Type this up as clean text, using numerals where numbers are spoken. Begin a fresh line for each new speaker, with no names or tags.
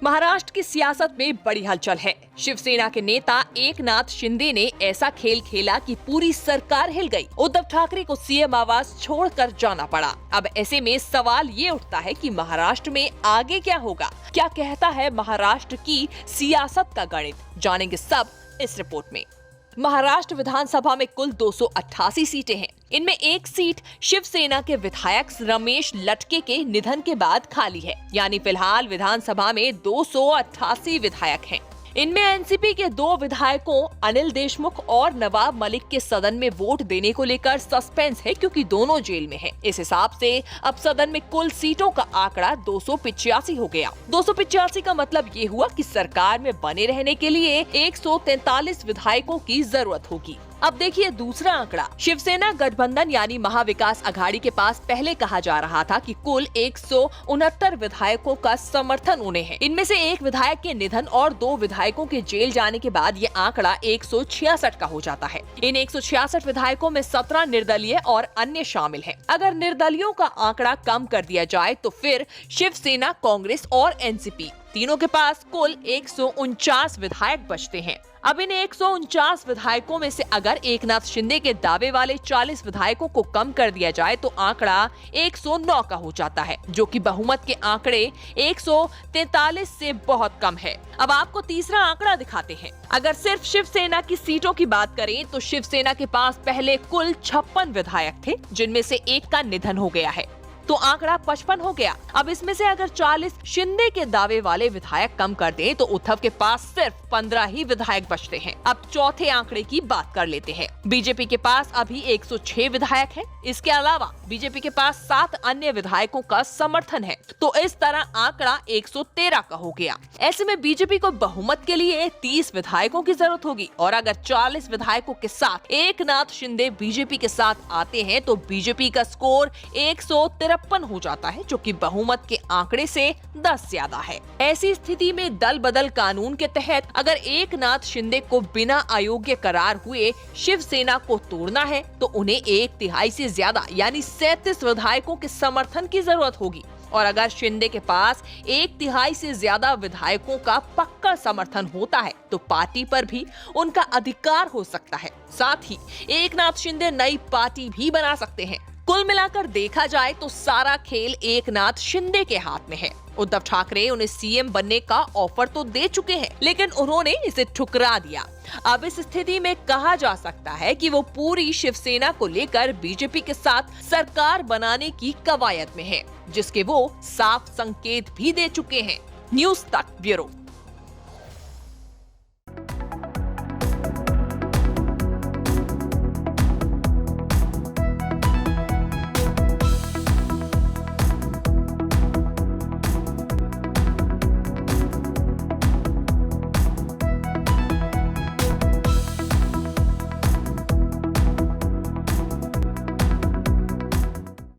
महाराष्ट्र की सियासत में बड़ी हलचल है। शिवसेना के नेता एकनाथ शिंदे ने ऐसा खेल खेला कि पूरी सरकार हिल गई। उद्धव ठाकरे को सीएम आवास छोड़कर जाना पड़ा। अब ऐसे में सवाल ये उठता है कि महाराष्ट्र में आगे क्या होगा। क्या कहता है महाराष्ट्र की सियासत का गणित, जानेंगे सब इस रिपोर्ट में। महाराष्ट्र विधानसभा में कुल 288 सीटें हैं। इनमें एक सीट शिवसेना के विधायक रमेश लटके के निधन के बाद खाली है, यानी फिलहाल विधानसभा में 288 विधायक हैं। इनमें एनसीपी के 2 विधायकों अनिल देशमुख और नवाब मलिक के सदन में वोट देने को लेकर सस्पेंस है, क्योंकि दोनों जेल में हैं। इस हिसाब से अब सदन में कुल सीटों का आंकड़ा 285 हो गया। 285 का मतलब ये हुआ कि सरकार में बने रहने के लिए 143 विधायकों की जरूरत होगी। अब देखिए दूसरा आंकड़ा। शिवसेना गठबंधन यानी महाविकास अघाड़ी के पास पहले कहा जा रहा था कि कुल 169 विधायकों का समर्थन उन्हें है। इनमें से एक विधायक के निधन और 2 विधायकों के जेल जाने के बाद ये आंकड़ा 166 का हो जाता है। इन 166 विधायकों में 17 निर्दलीय और अन्य शामिल हैं। अगर निर्दलीयों का आंकड़ा कम कर दिया जाए तो फिर शिवसेना, कांग्रेस और एनसीपी तीनों के पास कुल 149 विधायक बचते हैं। अब इन 149 विधायकों में से अगर एकनाथ शिंदे के दावे वाले 40 विधायकों को कम कर दिया जाए तो आंकड़ा 109 का हो जाता है, जो कि बहुमत के आंकड़े 143 से बहुत कम है। अब आपको तीसरा आंकड़ा दिखाते हैं। अगर सिर्फ शिवसेना की सीटों की बात करें तो शिवसेना के पास पहले कुल 56 विधायक थे, जिनमें से एक का निधन हो गया है, तो आंकड़ा 55 हो गया। अब इसमें से अगर 40 शिंदे के दावे वाले विधायक कम कर दें तो उद्धव के पास सिर्फ 15 ही विधायक बचते हैं। अब चौथे आंकड़े की बात कर लेते हैं। बीजेपी के पास अभी 106 विधायक हैं। इसके अलावा बीजेपी के पास 7 अन्य विधायकों का समर्थन है, तो इस तरह आंकड़ा 113 का हो गया। ऐसे में बीजेपी को बहुमत के लिए 30 विधायकों की जरूरत होगी, और अगर 40 विधायकों के साथ एकनाथ शिंदे बीजेपी के साथ आते हैं तो बीजेपी का स्कोर 153 हो जाता है, जो कि बहुमत के आंकड़े से 10 ज्यादा है। ऐसी स्थिति में दल बदल कानून के तहत अगर एकनाथ शिंदे को बिना अयोग्य करार हुए शिवसेना को तोड़ना है तो उन्हें 1/3 से ज्यादा यानी 37 विधायकों के समर्थन की जरूरत होगी। और अगर शिंदे के पास 1/3 से ज्यादा विधायकों का पक्का समर्थन होता है तो पार्टी पर भी उनका अधिकार हो सकता है। साथ ही एकनाथ शिंदे नई पार्टी भी बना सकते हैं। कुल मिलाकर देखा जाए तो सारा खेल एकनाथ शिंदे के हाथ में है। उद्धव ठाकरे उन्हें सीएम बनने का ऑफर तो दे चुके हैं, लेकिन उन्होंने इसे ठुकरा दिया। अब इस स्थिति में कहा जा सकता है कि वो पूरी शिवसेना को लेकर बीजेपी के साथ सरकार बनाने की कवायद में है, जिसके वो साफ संकेत भी दे चुके हैं। न्यूज़ तक ब्यूरो।